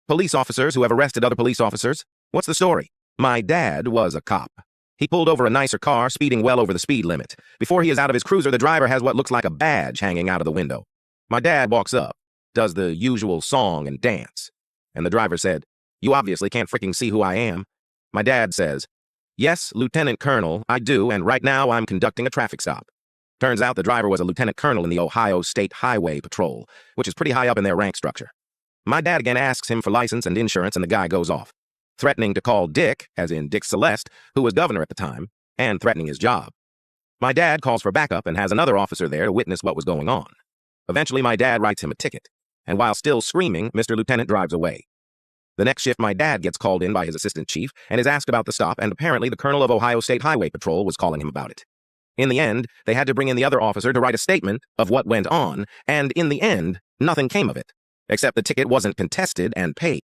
Police officers who have arrested other police officers. What's the story? My dad was a cop. He pulled over a nicer car, speeding well over the speed limit. Before he is out of his cruiser, the driver has what looks like a badge hanging out of the window. My dad walks up, does the usual song and dance. And the driver said, "You obviously can't freaking see who I am." My dad says, "Yes, Lieutenant Colonel, I do, and right now I'm conducting a traffic stop." Turns out the driver was a lieutenant colonel in the Ohio State Highway Patrol, which is pretty high up in their rank structure. My dad again asks him for license and insurance, and the guy goes off, threatening to call Dick, as in Dick Celeste, who was governor at the time, and threatening his job. My dad calls for backup and has another officer there to witness what was going on. Eventually, my dad writes him a ticket, and while still screaming, Mr. Lieutenant drives away. The next shift, my dad gets called in by his assistant chief and is asked about the stop, and apparently the colonel of Ohio State Highway Patrol was calling him about it. In the end, they had to bring in the other officer to write a statement of what went on, and in the end, nothing came of it, except the ticket wasn't contested and paid.